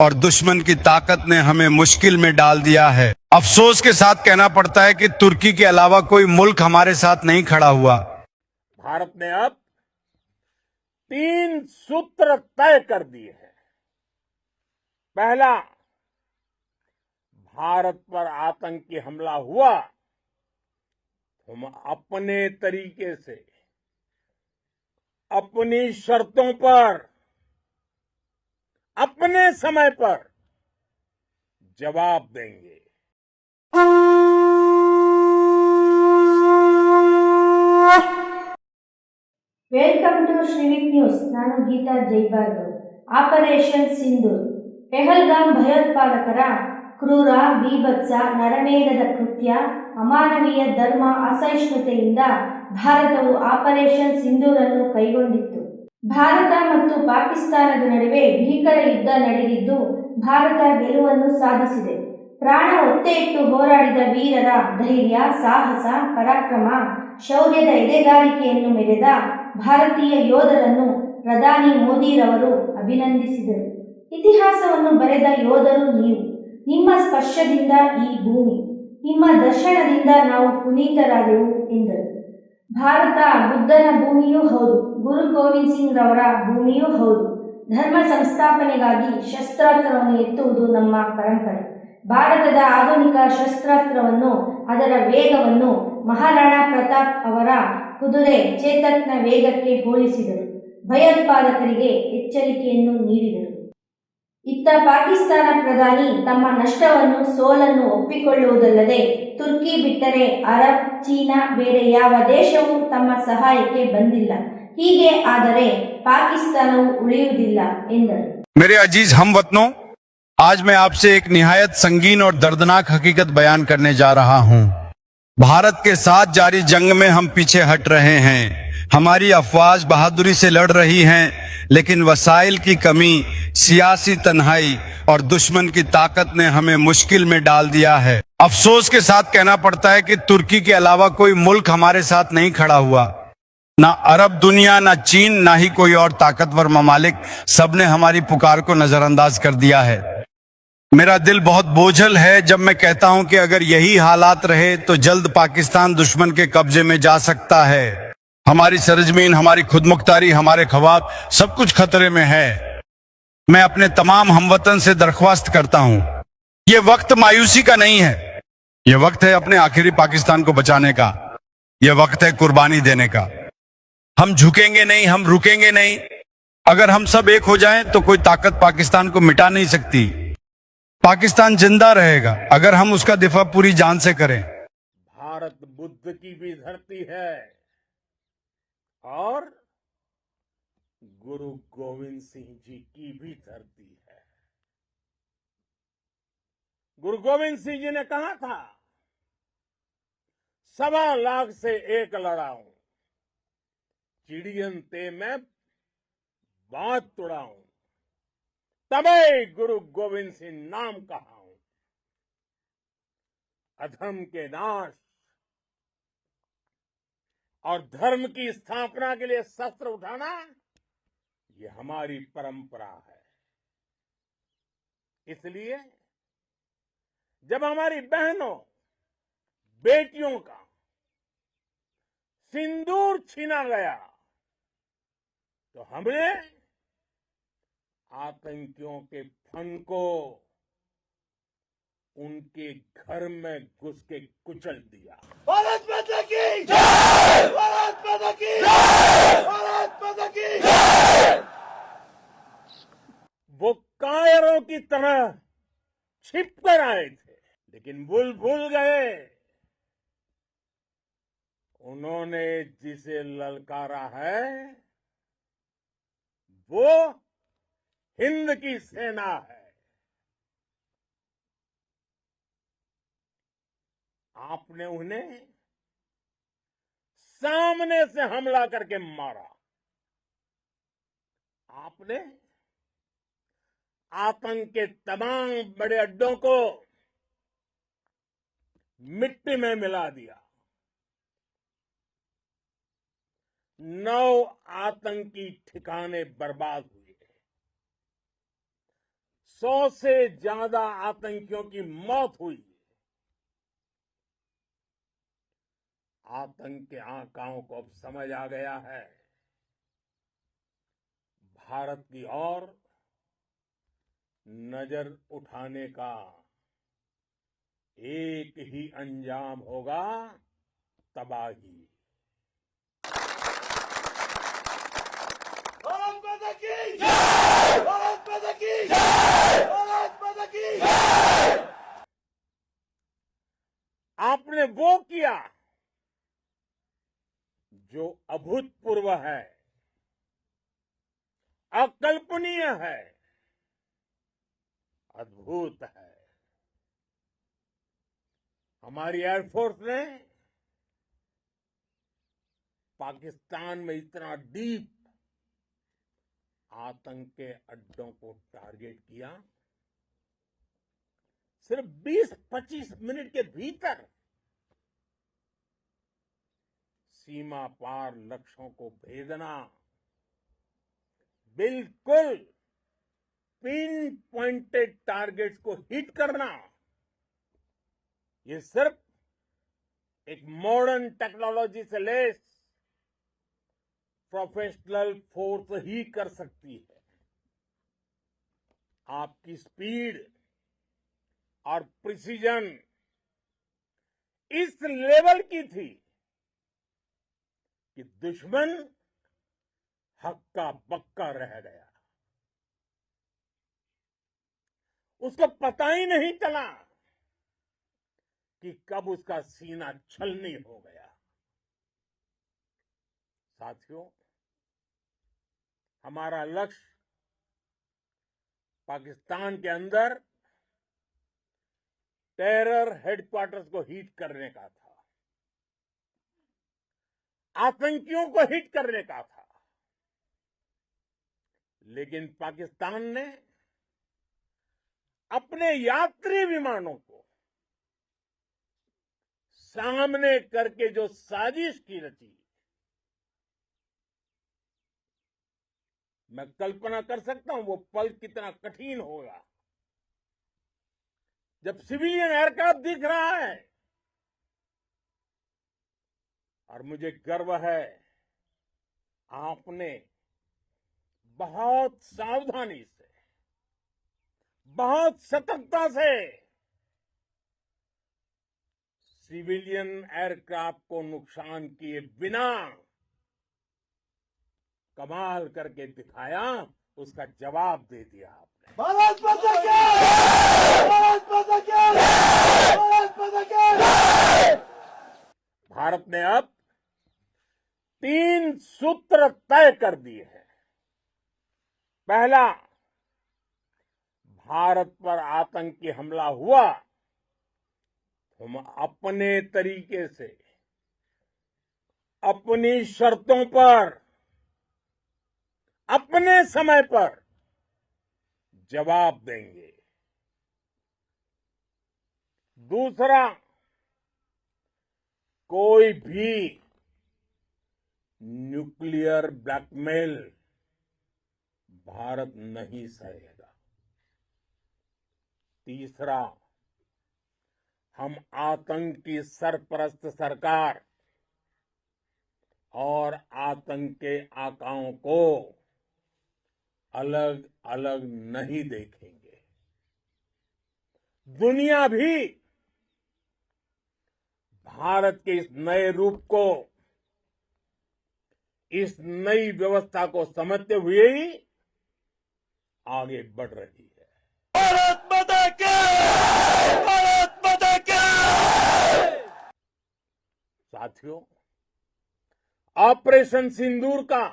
और दुश्मन की ताकत ने हमें मुश्किल में डाल दिया है। अफसोस के साथ कहना पड़ता है कि तुर्की के अलावा कोई मुल्क हमारे साथ नहीं खड़ा हुआ। भारत ने अब 3 सूत्र तय कर दिए हैं। पहला, भारत पर आतंकी हमला हुआ, हम अपने तरीके से, अपनी शर्तों पर, अपने समय पर जवाब देंगे। Welcome to Shrivik news. ನಾನು ಗೀತಾ ಜೈಬಾರ್ಗವ್. ಆಪರೇಷನ್ ಸಿಂಧೂರ್. ಪೆಹಲ್ಗಾಮ್ ಭಯೋತ್ಪಾದಕರ ಕ್ರೂರ, ಬೀಭತ್ಸ, ನರಮೇಧದ ಕೃತ್ಯ, ಅಮಾನವೀಯ ಧರ್ಮ ಅಸಹಿಷ್ಣುತೆಯಿಂದ ಭಾರತವು ಆಪರೇಷನ್ ಸಿಂಧೂರನ್ನು ಕೈಗೊಂಡಿತ್ತು. ಭಾರತ ಮತ್ತು ಪಾಕಿಸ್ತಾನದ ನಡುವೆ ಭೀಕರ ಯುದ್ಧ ನಡೆದಿದ್ದು ಭಾರತ ಗೆಲುವನ್ನು ಸಾಧಿಸಿದೆ. ಪ್ರಾಣ ಒತ್ತೆ ಇಟ್ಟು ಹೋರಾಡಿದ ವೀರರ ಧೈರ್ಯ, ಸಾಹಸ, ಪರಾಕ್ರಮ, ಶೌರ್ಯದ ಎದೆಗಾರಿಕೆಯನ್ನು ಮೆರೆದ ಭಾರತೀಯ ಯೋಧರನ್ನು ಪ್ರಧಾನಿ ಮೋದಿರವರು ಅಭಿನಂದಿಸಿದರು. ಇತಿಹಾಸವನ್ನು ಬರೆದ ಯೋಧರು ನೀವು. ನಿಮ್ಮ ಸ್ಪರ್ಶದಿಂದ ಈ ಭೂಮಿ, ನಿಮ್ಮ ದರ್ಶನದಿಂದ ನಾವು ಪುನೀತರಾದೆವು ಎಂದರು. ಭಾರತ ಬುದ್ಧನ ಭೂಮಿಯೂ ಹೌದು, ಗುರು ಗೋವಿಂದ್ ಸಿಂಗ್ ರವರ ಭೂಮಿಯೂ ಹೌದು. ಧರ್ಮ ಸಂಸ್ಥಾಪನೆಗಾಗಿ ಶಸ್ತ್ರಾಸ್ತ್ರವನ್ನು ಎತ್ತುವುದು ನಮ್ಮ ಪರಂಪರೆ. ಭಾರತದ ಆಧುನಿಕ ಶಸ್ತ್ರಾಸ್ತ್ರವನ್ನು, ಅದರ ವೇಗವನ್ನು ಮಹಾರಾಣಾ ಪ್ರತಾಪ್ ಅವರ ಕುದುರೆ ಚೇತಕ್ನ ವೇಗಕ್ಕೆ ಹೋಲಿಸಿದರು. ಭಯೋತ್ಪಾದಕರಿಗೆ ಎಚ್ಚರಿಕೆಯನ್ನು ನೀಡಿದರು. ಇತ್ತ ಪಾಕಿಸ್ತಾನ ಪ್ರಧಾನಿ ತಮ್ಮ ನಷ್ಟವನ್ನು, ಸೋಲನ್ನು ಒಪ್ಪಿಕೊಳ್ಳುವುದಲ್ಲದೆ ತುರ್ಕಿ ಬಿಟ್ಟರೆ ಅರಬ್, ಚೀನಾ, ಬೇರೆ ಯಾವ ದೇಶವೂ ತಮ್ಮ ಸಹಾಯಕ್ಕೆ ಬಂದಿಲ್ಲ. ಹೀಗೆ ಆದರೆ ಪಾಕಿಸ್ತಾನವು ಉಳಿಯುವುದಿಲ್ಲ ಎಂದರು. मेरे अजीज हमवतनों, आज मैं आपसे एक निहायत संगीन और दर्दनाक हकीकत बयान करने जा रहा हूं। भारत के साथ जारी जंग में हम पीछे हट रहे हैं। हमारी अफवाज बहादुरी से लड़ रही हैं, लेकिन वसाइल की कमी, सियासी तन्हाई और दुश्मन की ताकत ने हमें मुश्किल में डाल दिया है। अफसोस के साथ कहना पड़ता है कि तुर्की के अलावा कोई मुल्क हमारे साथ नहीं खड़ा हुआ। ना अरब दुनिया, ना चीन, ना ही कोई और ताकतवर ममालिक, सबने हमारी पुकार को नजरअंदाज कर दिया है। मेरा दिल बहुत बोझल है जब मैं कहता हूं कि अगर यही हालात रहे तो जल्द पाकिस्तान दुश्मन के कब्जे में जा सकता है। हमारी सरजमीन, हमारी खुदमुख्तारी, हमारे ख्वाब, सब कुछ खतरे में है। मैं अपने तमाम हमवतन से दरख्वास्त करता हूं, ये वक्त मायूसी का नहीं है, ये वक्त है अपने आखिरी पाकिस्तान को बचाने का, ये वक्त है कुर्बानी देने का। हम झुकेंगे नहीं, हम रुकेंगे नहीं। अगर हम सब एक हो जाएं तो कोई ताकत पाकिस्तान को मिटा नहीं सकती। पाकिस्तान जिंदा रहेगा अगर हम उसका दिफा पूरी जान से करें। भारत बुद्ध की भी धरती है और गुरु गोविंद सिंह जी की भी धरती है। गुरु गोविंद सिंह जी ने कहा था, 1.25 लाख से एक लड़ाऊं, चिड़ियन ते मैं बात तुड़ाऊं, तबे गुरु गोविंद सिंह नाम कहाऊं। अधर्म के नाश और धर्म की स्थापना के लिए शस्त्र उठाना, ये हमारी परंपरा है। इसलिए जब हमारी बहनों, बेटियों का सिंदूर छीना गया तो हमने आतंकियों के फन को उनके घर में घुस के कुचल दिया। भारत माता की जय! भारत माता की जय! भारत माता की जय! वो कायरों की तरह छिप कर आए थे, लेकिन भूल गए उन्होंने जिसे ललकारा है वो हिंद की सेना है। आपने उन्हें सामने से हमला करके मारा। आपने आतंक के तमाम बड़े अड्डों को मिट्टी में मिला दिया। 9 आतंकी ठिकाने बर्बाद हुए। 100 से ज्यादा आतंकियों की मौत हुई। आतंक के आकाओं को अब समझ आ गया है, भारत की ओर नजर उठाने का एक ही अंजाम होगा, तबाही। भारत माता की जय! भारत माता की जय! भारत माता की जय! आपने वो किया जो अभूतपूर्व है, अकल्पनीय है, अद्भुत है। हमारी एयरफोर्स ने पाकिस्तान में इतना डीप आतंक के अड्डों को टारगेट किया, सिर्फ 20-25 मिनट के भीतर सीमा पार लक्ष्यों को भेदना, बिल्कुल पिन पॉइंटेड टारगेट्स को हिट करना, ये सिर्फ एक मॉडर्न टेक्नोलॉजी से लैस प्रोफेशनल फोर्स ही कर सकती है। आपकी स्पीड और प्रिसीजन इस लेवल की थी कि दुश्मन हक्का बक्का रह गया। उसको पता ही नहीं चला कि कब उसका सीना छलनी हो गया। साथियों, हमारा लक्ष्य पाकिस्तान के अंदर टेरर हेडक्वार्टर्स को हिट करने का था, आतंकियों को हिट करने का था, लेकिन पाकिस्तान ने अपने यात्री विमानों को सामने करके जो साजिश की रची, मैं कल्पना कर सकता हूं वो पल कितना कठिन होगा जब सिविलियन एयरक्राफ्ट दिख रहा है। और मुझे गर्व है, आपने बहुत सावधानी से, बहुत सतर्कता से सिविलियन एयरक्राफ्ट को नुकसान किए बिना कमाल करके दिखाया, उसका जवाब दे दिया आपने। भारत माता की जय! भारत माता की जय! भारत माता की जय! भारत ने अब 3 सूत्र तय कर दिए हैं। पहला, भारत पर आतंकी हमला हुआ, हम अपने तरीके से, अपनी शर्तों पर, अपने समय पर जवाब देंगे। दूसरा, कोई भी न्यूक्लियर ब्लैकमेल भारत नहीं सहेगा। तीसरा, हम आतंक की सरपरस्त सरकार और आतंक के आकाओं को अलग अलग नहीं देखेंगे। दुनिया भी भारत के इस नए रूप को, इस नई व्यवस्था को समझते हुए ही आगे बढ़ रही है। भारत माता की जय! भारत माता की जय! साथियों, ऑपरेशन सिंदूर का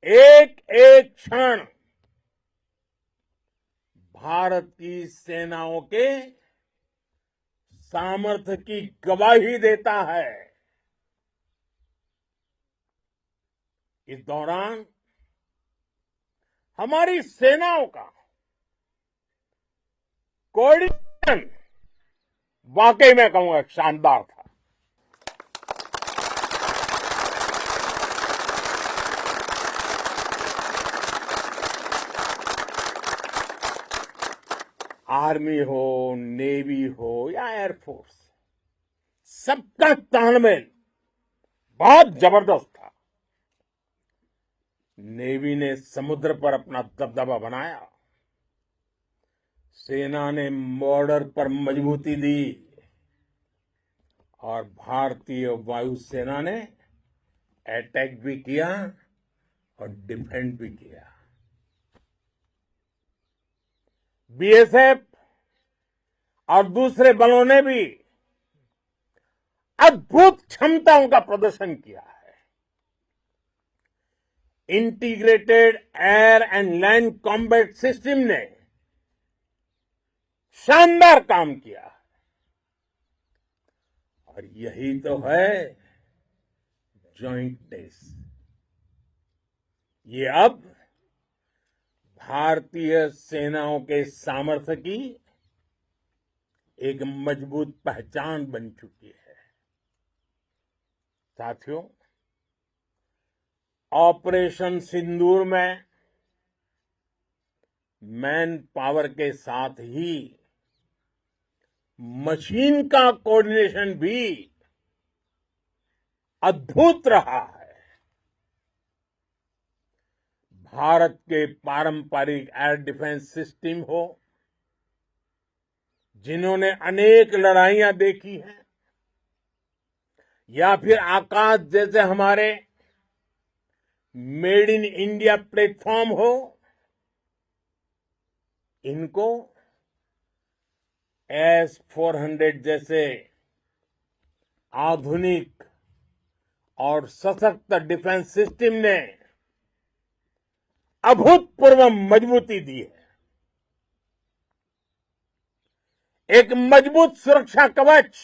एक एक क्षण भारत की सेनाओं के सामर्थ्य की गवाही देता है। इस दौरान हमारी सेनाओं का कोऑर्डिनेशन वाकई में कहूंगा शानदार था। आर्मी हो, नेवी हो या एयरफोर्स, सबका तालमेल बहुत जबरदस्त था। नेवी ने समुद्र पर अपना दबदबा बनाया, सेना ने बॉर्डर पर मजबूती दी और भारतीय वायुसेना ने अटैक भी किया और डिफेंड भी किया। बीएसएफ और दूसरे बलों ने भी अद्भुत क्षमताओं का प्रदर्शन किया है। Integrated air and land combat system ने शानदार काम किया है। और यही तो है जॉइंटनेस। ये अब भारतीय सेनाओं के सामर्थ्य की एक मजबूत पहचान बन चुकी है। साथियों, ऑपरेशन सिंदूर में मैन पावर के साथ ही मशीन का कोऑर्डिनेशन भी अद्भुत रहा है। भारत के पारंपरिक एयर डिफेंस सिस्टम हो, जिन्होंने अनेक लड़ाइयां देखी हैं, या फिर आकाश जैसे हमारे मेड इन इंडिया प्लेटफॉर्म हो, इनको S-400 जैसे आधुनिक और सशक्त डिफेंस सिस्टम ने अभूतपूर्व मजबूती दी है। एक मजबूत सुरक्षा कवच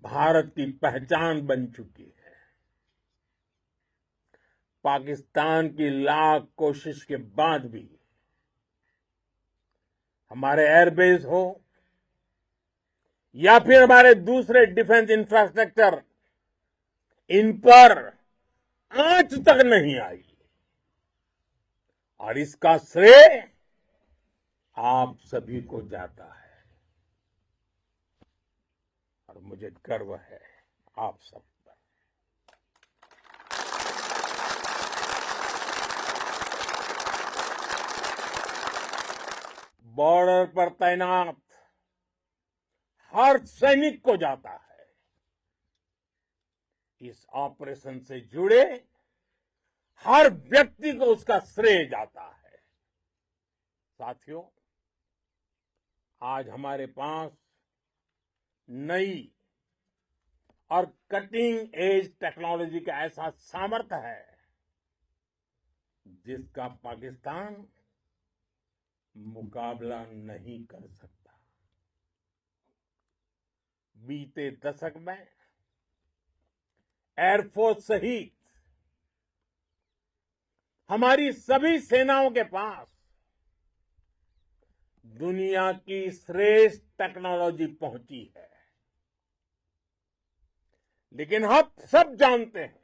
भारत की पहचान बन चुकी है। पाकिस्तान की लाख कोशिश के बाद भी हमारे एयरबेस हो या फिर हमारे दूसरे डिफेंस इंफ्रास्ट्रक्चर, इन पर आंच तक नहीं आई। और इसका श्रेय आप सभी को जाता है और मुझे गर्व है आप सब पर। बॉर्डर पर तैनात हर सैनिक को जाता है। इस ऑपरेशन से जुड़े हर व्यक्ति को उसका श्रेय जाता है। साथियों, आज हमारे पास नई और कटिंग एज टेक्नोलॉजी का ऐसा सामर्थ्य है जिसका पाकिस्तान मुकाबला नहीं कर सकता। बीते दशक में एयरफोर्स सहित हमारी सभी सेनाओं के पास दुनिया की श्रेष्ठ टेक्नोलॉजी पहुंची है। लेकिन हम सब जानते हैं,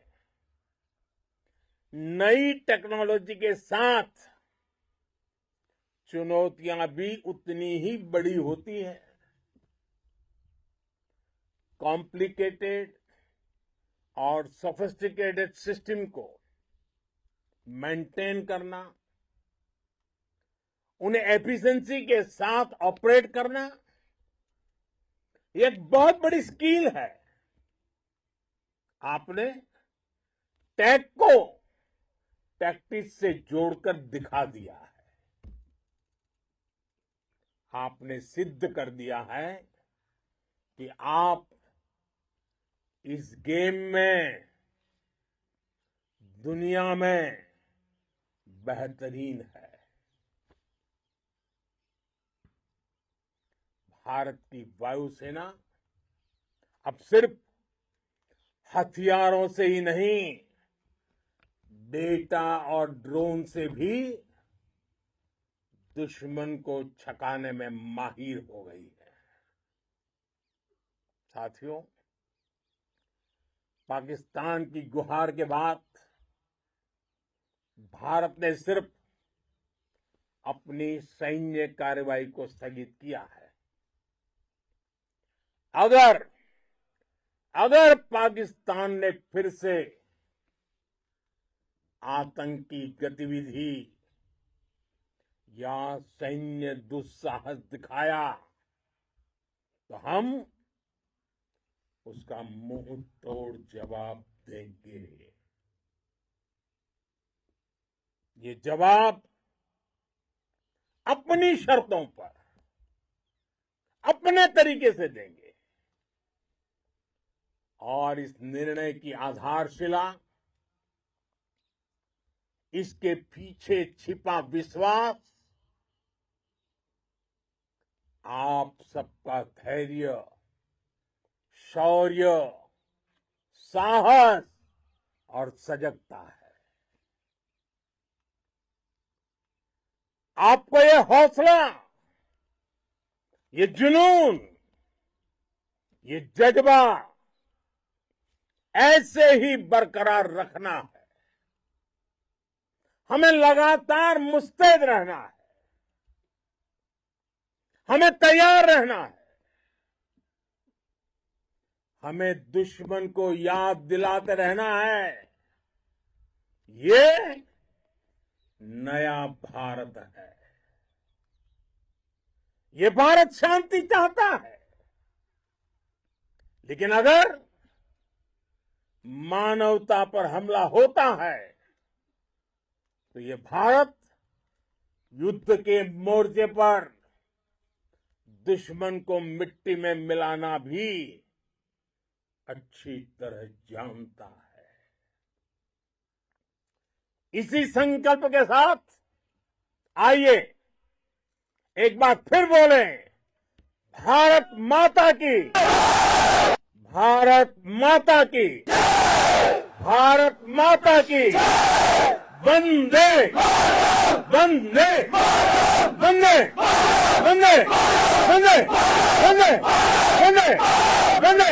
नई टेक्नोलॉजी के साथ चुनौतियां भी उतनी ही बड़ी होती हैं। कॉम्प्लिकेटेड और सोफिस्टिकेटेड सिस्टम को मेंटेन करना, उन्हें एफिशिएंसी के साथ ऑपरेट करना, ये एक बहुत बड़ी स्किल है। आपने टैक को टैक्टिक्स से जोड़कर दिखा दिया है। आपने सिद्ध कर दिया है कि आप इस गेम में दुनिया में बेहतरीन है। भारत की वायुसेना अब सिर्फ हथियारों से ही नहीं, डेटा और ड्रोन से भी दुश्मन को छकाने में माहिर हो गई है। साथियों, पाकिस्तान की गुहार के बाद भारत ने सिर्फ अपनी सैन्य कार्रवाई को स्थगित किया है। अगर पाकिस्तान ने फिर से आतंकी गतिविधि या सैन्य दुस्साहस दिखाया तो हम उसका मुंह तोड़ जवाब देंगे। ये जवाब अपनी शर्तों पर अपने तरीके से देंगे और इस निर्णय की आधारशिला इसके पीछे छिपा विश्वास आप सबका धैर्य, शौर्य, साहस और सजगता है। आपको ये हौसला, ये जुनून, ये जज्बा ऐसे ही बरकरार रखना है। हमें लगातार मुस्तैद रहना है, हमें तैयार रहना है। हमें दुश्मन को याद दिलाते रहना है, ये नया भारत है। ये भारत शांति चाहता है, लेकिन अगर मानवता पर हमला होता है तो ये भारत युद्ध के मोर्चे पर दुश्मन को मिट्टी में मिलाना भी अच्छी तरह जानता है। इसी संकल्प के साथ आइए एक बार फिर बोलें, भारत माता की, भारत माता की, भारत माता की, वंदे वंदे वंदे वंदे वंदे वंदे वंदे वंदे